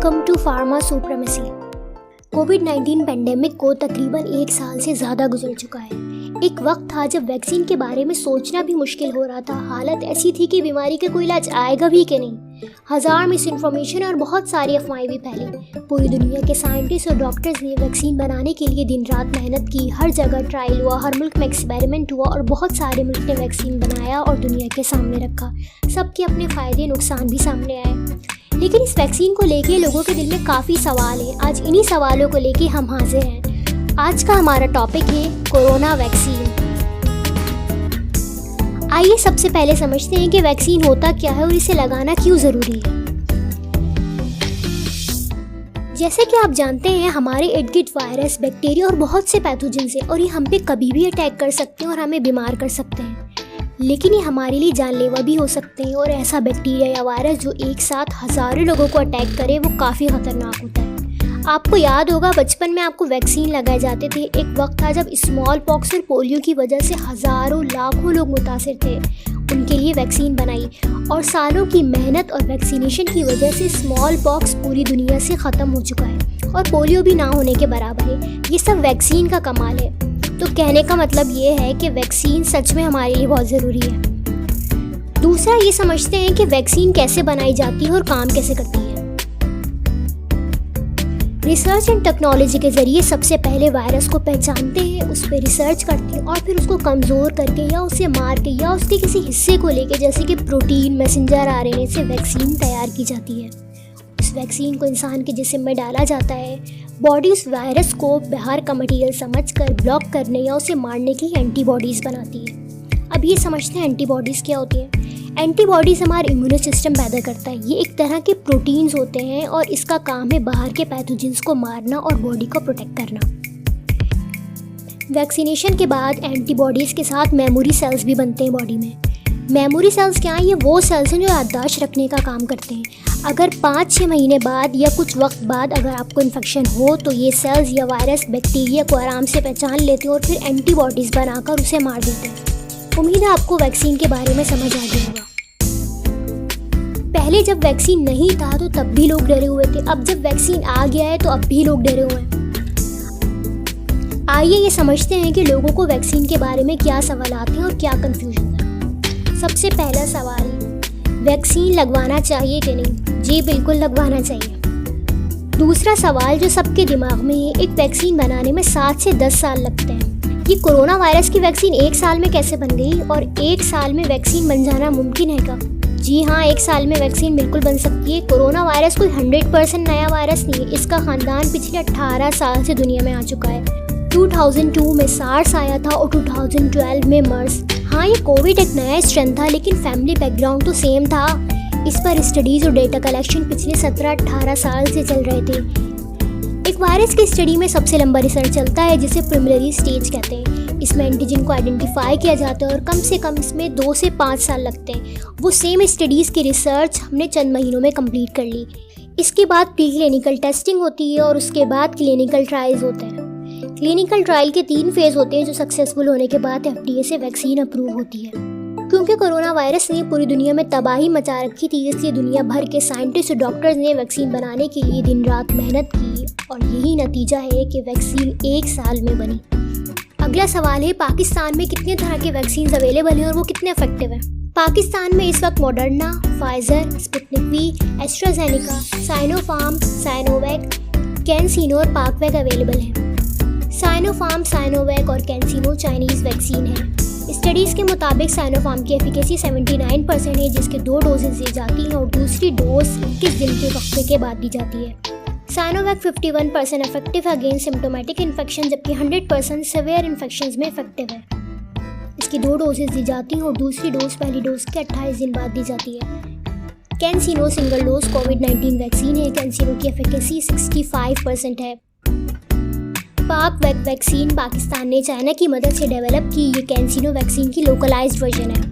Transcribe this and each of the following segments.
Welcome to pharma supremacy. कोविड-19 pandemic को तकरीबन 1 साल से ज़्यादा गुजर चुका है। एक वक्त था जब वैक्सीन के बारे में सोचना भी मुश्किल हो रहा था। हालत ऐसी थी कि बीमारी का कोई इलाज आएगा भी कि नहीं। हज़ार मिस इन्फॉर्मेशन और बहुत सारी अफवाहें भी फैली। पूरी दुनिया के साइंटिस्ट और डॉक्टर्स ने वैक्सीन बनाने के लिए दिन रात मेहनत की। हर जगह ट्रायल हुआ, हर मुल्क में एक्सपेरिमेंट हुआ और बहुत सारे मुल्क ने वैक्सीन बनाया और दुनिया के सामने रखा। सबके अपने फ़ायदे नुकसान भी सामने आए, लेकिन इस वैक्सीन को लेके लोगों के दिल में काफ़ी सवाल है। आज इन्हीं सवालों को लेके हम हाजिर हैं। आज का हमारा टॉपिक है कोरोना वैक्सीन। आइए सबसे पहले समझते हैं कि वैक्सीन होता क्या है और इसे लगाना क्यों ज़रूरी है। जैसे कि आप जानते हैं, हमारे इर्द गिर्द वायरस, बैक्टीरिया और बहुत से पैथोजेंस हैं और ये हम पे कभी भी अटैक कर सकते हैं और हमें बीमार कर सकते हैं। लेकिन ये हमारे लिए जानलेवा भी हो सकते हैं और ऐसा बैक्टीरिया या वायरस जो एक साथ हज़ारों लोगों को अटैक करे वो काफ़ी ख़तरनाक होता है। आपको याद होगा, बचपन में आपको वैक्सीन लगाए जाते थे। एक वक्त था जब स्मॉल पॉक्स और पोलियो की वजह से हज़ारों लाखों लोग मुतासिर थे। उनके लिए वैक्सीन बनाई और सालों की मेहनत और वैक्सीनेशन की वजह से स्मॉल पॉक्स पूरी दुनिया से ख़त्म हो चुका है और पोलियो भी ना होने के बराबर है। ये सब वैक्सीन का कमाल है। तो कहने का मतलब ये है कि वैक्सीन सच में हमारे लिए बहुत ज़रूरी है। दूसरा, ये समझते हैं कि वैक्सीन कैसे बनाई जाती है और काम कैसे करती है। रिसर्च एंड टेक्नोलॉजी के ज़रिए सबसे पहले वायरस को पहचानते हैं, उस पर रिसर्च करते हैं और फिर उसको कमज़ोर करके या उसे मार के या उसके किसी हिस्से को लेके, जैसे कि प्रोटीन, मैसेंजर आरएनए से वैक्सीन तैयार की जाती है। उस वैक्सीन को इंसान के जिस्म में डाला जाता है। बॉडी उस वायरस को बाहर का मटेरियल समझकर ब्लॉक करने या उसे मारने के लिए एंटीबॉडीज़ बनाती है। अब ये समझते हैं एंटीबॉडीज़ क्या होती है। एंटीबॉडीज़ हमारा इम्यून सिस्टम पैदा करता है। ये एक तरह के प्रोटीन्स होते हैं और इसका काम है बाहर के पैथोजेंस को मारना और बॉडी को प्रोटेक्ट करना। वैक्सीनेशन के बाद एंटीबॉडीज़ के साथ मेमोरी सेल्स भी बनते हैं बॉडी में। मेमोरी सेल्स क्या हैं? ये वो सेल्स हैं जो याददाश्त रखने का काम करते हैं। अगर 5-6 महीने बाद या कुछ वक्त बाद अगर आपको इन्फेक्शन हो तो ये सेल्स या वायरस बैक्टीरिया को आराम से पहचान लेते हैं और फिर एंटीबॉडीज़ बनाकर उसे मार देते हैं। उम्मीद है आपको वैक्सीन के बारे में समझ आ गया होगा। पहले जब वैक्सीन नहीं था तो तब भी लोग डरे हुए थे। अब जब वैक्सीन आ गया है तो अब भी लोग डरे हुए हैं। आइए ये समझते हैं कि लोगों को वैक्सीन के बारे में क्या सवाल आते हैं और क्या कन्फ्यूजन है। सबसे पहला सवाल, वैक्सीन लगवाना चाहिए कि नहीं? जी बिल्कुल लगवाना चाहिए। दूसरा सवाल जो सबके दिमाग में है, एक वैक्सीन बनाने में 7 से 10 साल लगते हैं। ये कोरोना वायरस की वैक्सीन 1 साल में कैसे बन गई और 1 साल में वैक्सीन बन जाना मुमकिन है क्या? जी हाँ, 1 साल में वैक्सीन बिल्कुल बन सकती है। कोरोना वायरस कोई 100% नया वायरस नहीं है। इसका ख़ानदान पिछले 18 साल से दुनिया में आ चुका है। 2002 में सार्स आया था और 2012 में मर्स। हाँ, ये कोविड एक नया स्ट्रेन था, लेकिन फैमिली बैकग्राउंड तो सेम था। इस पर स्टडीज़ और डेटा कलेक्शन पिछले 17-18 साल से चल रहे थे। एक वायरस की स्टडी में सबसे लंबा रिसर्च चलता है जिसे प्रिलिमिनरी स्टेज कहते हैं। इसमें एंटीजन को आइडेंटिफाई किया जाता है और कम से कम इसमें 2 से 5 साल लगते हैं। वो सेम स्टडीज़ की रिसर्च हमने चंद महीनों में कंप्लीट कर ली। इसके बाद प्री क्लिनिकल टेस्टिंग होती है और उसके बाद क्लिनिकल ट्रायल्स होते हैं। क्लिनिकल ट्रायल के 3 फेज़ होते हैं जो सक्सेसफुल होने के बाद FDA से वैक्सीन अप्रूव होती है। क्योंकि कोरोना वायरस ने पूरी दुनिया में तबाही मचा रखी थी, इसलिए दुनिया भर के साइंटिस्ट और डॉक्टर्स ने वैक्सीन बनाने के लिए दिन रात मेहनत की और यही नतीजा है कि वैक्सीन 1 साल में बनी। अगला सवाल है, पाकिस्तान में कितने तरह के वैक्सीन अवेलेबल हैं और वो कितने इफेक्टिव हैं? पाकिस्तान में इस वक्त Moderna, Pfizer, Sputnik V, AstraZeneca, Sinopharm, Sinovac, CanSino और पाकवैक अवेलेबल हैं। साइनोफार्म, साइनोवैक और कैंसिनो चाइनीज़ वैक्सीन है। स्टडीज़ के मुताबिक साइनोफार्म की एफिकेसी 79% है, जिसके 2 डोजेज दी जाती हैं और दूसरी डोज 21 दिन के वक्फे के बाद दी जाती है। साइनोवैक 51% इफेक्टिव है अगेंस्ट सिम्टोमेटिक इन्फेक्शन, जबकि 100% सीवियर इन्फेक्शंस में इफेक्टिव है। इसकी 2 डोजेज दी जाती हैं और दूसरी डोज पहली डोज के 28 दिन बाद दी जाती है। कैंसिनो सिंगल डोज कोविड-19 वैक्सीन है। कैंसिनो की एफिकेसी 65% है। पाकवैक वैक्सीन पाकिस्तान ने चाइना की मदद से डेवलप की। ये कैंसिनो वैक्सीन की लोकलाइज्ड वर्जन है।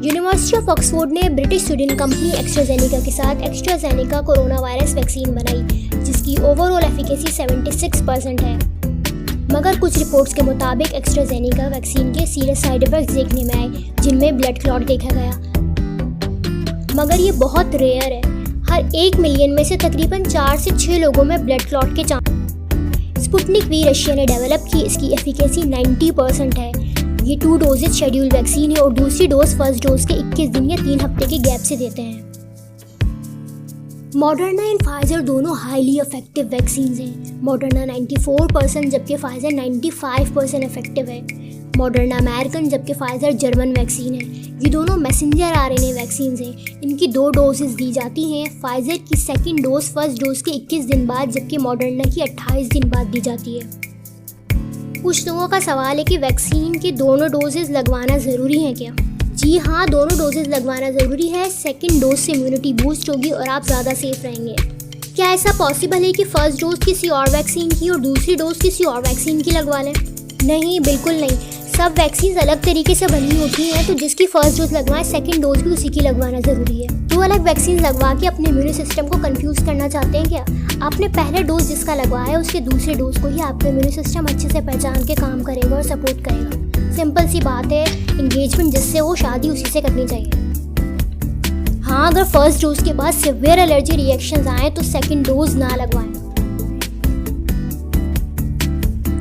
यूनिवर्सिटी ऑफ ऑक्सफोर्ड ने ब्रिटिश स्टूडेंट कंपनी एस्ट्राजेनेका के साथ एस्ट्राजेनेका कोरोना वायरस वैक्सीन बनाई, जिसकी ओवरऑल एफिकेसी 76% है। मगर कुछ रिपोर्ट्स के मुताबिक एस्ट्राजेनेका वैक्सीन के सीरियस साइड इफेक्ट्स देखने में आए, जिनमें ब्लड क्लॉट देखा गया, मगर ये बहुत रेयर है। हर 1 मिलियन में से तकरीबन 4 से 6 लोगों में ब्लड क्लॉट के चांस। स्पुतनिक वी रशिया ने डेवलप की, इसकी एफिकेसी 90% है। ये 2 डोजेज शेड्यूल वैक्सीन है और दूसरी डोज फर्स्ट डोज के 21 दिन या 3 हफ्ते के गैप से देते हैं। मॉडर्ना एंड फाइजर दोनों हाईली इफेक्टिव वैक्सीन हैं। मॉडर्ना 94% जबकि फाइजर 95% इफेक्टिव है। मॉडर्ना अमेरिकन जबकि फाइजर जर्मन वैक्सीन है। ये दोनों मैसेंजर आरएनए वैक्सीन हैं। इनकी 2 डोजेस दी जाती हैं। फाइजर की सेकेंड डोज फर्स्ट डोज के 21 दिन बाद जबकि मॉडर्ना की 28 दिन बाद दी जाती है। कुछ लोगों का सवाल है कि वैक्सीन के दोनों डोजेस लगवाना ज़रूरी है क्या? जी हाँ, दोनों डोजेस लगवाना ज़रूरी है। सेकेंड डोज से इम्यूनिटी बूस्ट होगी और आप ज़्यादा सेफ रहेंगे। क्या ऐसा पॉसिबल है कि फर्स्ट डोज किसी और वैक्सीन की और दूसरी डोज किसी और वैक्सीन की लगवा लें? नहीं, बिल्कुल नहीं। सब वैक्सीन अलग तरीके से बनी होती हैं, तो जिसकी फर्स्ट डोज लगवाएं सेकेंड डोज भी उसी की लगवाना ज़रूरी है। 2 अलग वैक्सीन लगवा के अपने इम्यून सिस्टम को कंफ्यूज करना चाहते हैं क्या? आपने पहले डोज जिसका लगवाया है उसके दूसरे डोज को ही आपका इम्यून सिस्टम अच्छे से पहचान के काम करेगा और सपोर्ट करेगा। सिंपल सी बात है, एंगेजमेंट जिससे हो शादी उसी से करनी चाहिए। हाँ, अगर फर्स्ट डोज के बाद सिवियर एलर्जी रिएक्शंस आए तो सेकेंड डोज ना लगवाएं।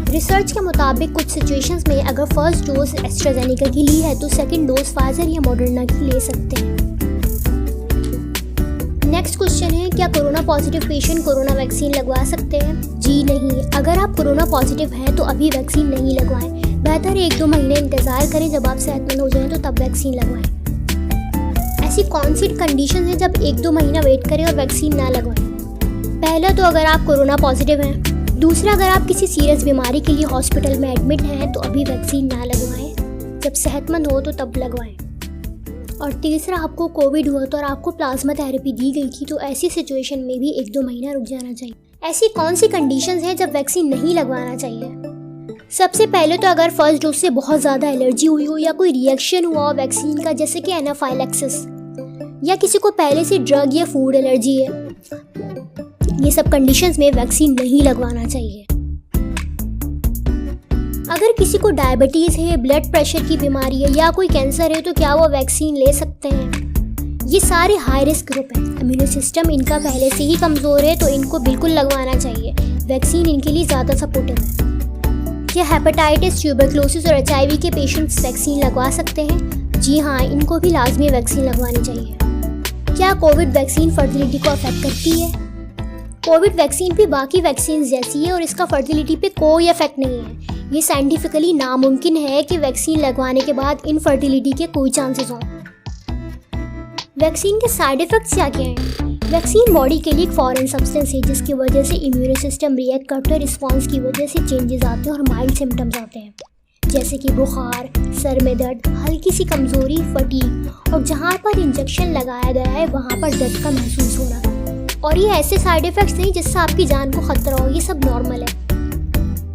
रिसर्च के मुताबिक कुछ सिचुएशंस में अगर फर्स्ट डोज एस्ट्राजेनेका की ली है तो सेकेंड डोज फाइजर या मॉडर्ना की ले सकते हैं। नेक्स्ट क्वेश्चन है, क्या corona positive patient corona vaccine लगवा सकते हैं? जी नहीं, अगर आप कोरोना पॉजिटिव हैं तो अभी वैक्सीन नहीं लगवाएं। बेहतर है 1-2 महीने इंतज़ार करें, जब आप सेहतमंद हो जाएं तो तब वैक्सीन लगवाएं। ऐसी कौन सी कंडीशन है जब 1-2 महीना वेट करें और वैक्सीन ना लगवाएं? पहला तो अगर आप कोरोना पॉजिटिव हैं। दूसरा, अगर आप किसी सीरियस बीमारी के लिए हॉस्पिटल में एडमिट हैं तो अभी वैक्सीन ना लगवाएं, जब सेहतमंद हो तो तब लगवाएं। और तीसरा, आपको कोविड हुआ तो और आपको प्लाज्मा थेरेपी दी गई थी तो ऐसी सिचुएशन में भी 1-2 महीना रुक जाना चाहिए। ऐसी कौन सी कंडीशंस हैं जब वैक्सीन नहीं लगवाना चाहिए? सबसे पहले तो अगर फर्स्ट डोज से बहुत ज़्यादा एलर्जी हुई हो या कोई रिएक्शन हुआ हो वैक्सीन का, जैसे कि एनाफाइलैक्सिस, या किसी को पहले से ड्रग या फूड एलर्जी है, ये सब कंडीशंस में वैक्सीन नहीं लगवाना चाहिए। अगर किसी को डायबिटीज़ है, ब्लड प्रेशर की बीमारी है या कोई कैंसर है तो क्या वो वैक्सीन ले सकते हैं? ये सारे हाई रिस्क ग्रुप हैं। इम्यून सिस्टम इनका पहले से ही कमज़ोर है तो इनको बिल्कुल लगवाना चाहिए। वैक्सीन इनके लिए ज़्यादा सपोर्टिव है। क्या हेपेटाइटिस, ट्यूबरक्लोसिस और HIV के पेशेंट्स वैक्सीन लगवा सकते हैं? जी हाँ, इनको भी लाजमी वैक्सीन लगवानी चाहिए। क्या कोविड वैक्सीन फर्टिलिटी को अफेक्ट करती है? कोविड वैक्सीन भी बाकी वैक्सीन जैसी है और इसका फर्टिलिटी पे कोई इफेक्ट नहीं है। ये साइंटिफिकली नामुमकिन है कि वैक्सीन लगवाने के बाद इनफर्टिलिटी के कोई चांसेस हों। वैक्सीन के साइड इफेक्ट्स क्या क्या हैं? वैक्सीन बॉडी के लिए एक फॉरेन सब्सटेंस है जिसकी वजह से इम्यून सिस्टम रिएक्ट करता है। रिस्पॉन्स की वजह से चेंजेस आते हैं और माइल्ड सिम्टम्स आते हैं, जैसे कि बुखार, सर में दर्द, हल्की सी कमजोरी, फटीग, और जहाँ पर इंजेक्शन लगाया गया है वहाँ पर दर्द का महसूस होना। और ये ऐसे साइड इफेक्ट्स नहीं जिससे आपकी जान को खतरा हो, ये सब नॉर्मल है।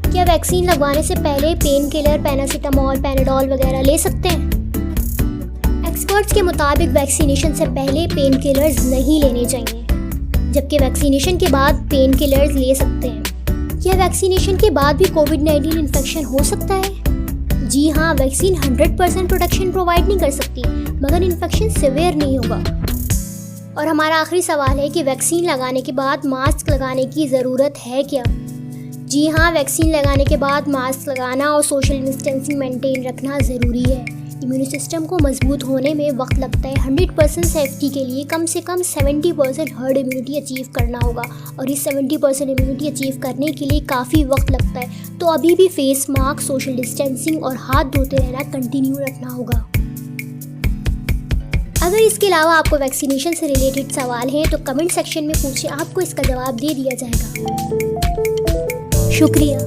क्या वैक्सीन लगवाने से पहले पेन किलर, पैरासीटामोल, पैनाडोल वगैरह ले सकते हैं? एक्सपर्ट्स के मुताबिक वैक्सीनेशन से पहले पेन किलर्स नहीं लेने चाहिए, जबकि वैक्सीनेशन के बाद पेन किलर्स ले सकते हैं। क्या वैक्सीनेशन के बाद भी कोविड-19 इन्फेक्शन हो सकता है? जी हाँ, वैक्सीन 100% प्रोटेक्शन प्रोवाइड नहीं कर सकती, मगर इन्फेक्शन सिवियर नहीं होगा। और हमारा आखिरी सवाल है कि वैक्सीन लगाने के बाद मास्क लगाने की ज़रूरत है क्या? जी हाँ, वैक्सीन लगाने के बाद मास्क लगाना और सोशल डिस्टेंसिंग मेंटेन रखना ज़रूरी है। इम्यून सिस्टम को मजबूत होने में वक्त लगता है। 100% सेफ्टी के लिए कम से कम 70% हर्ड इम्यूनिटी अचीव करना होगा, और इस 70% इम्यूनिटी अचीव करने के लिए काफ़ी वक्त लगता है। तो अभी भी फेस मास्क, सोशल डिस्टेंसिंग और हाथ धोते रहना कंटिन्यू रखना होगा। अगर इसके अलावा आपको वैक्सीनेशन से रिलेटेड सवाल हैं तो कमेंट सेक्शन में पूछें, आपको इसका जवाब दे दिया जाएगा। शुक्रिया।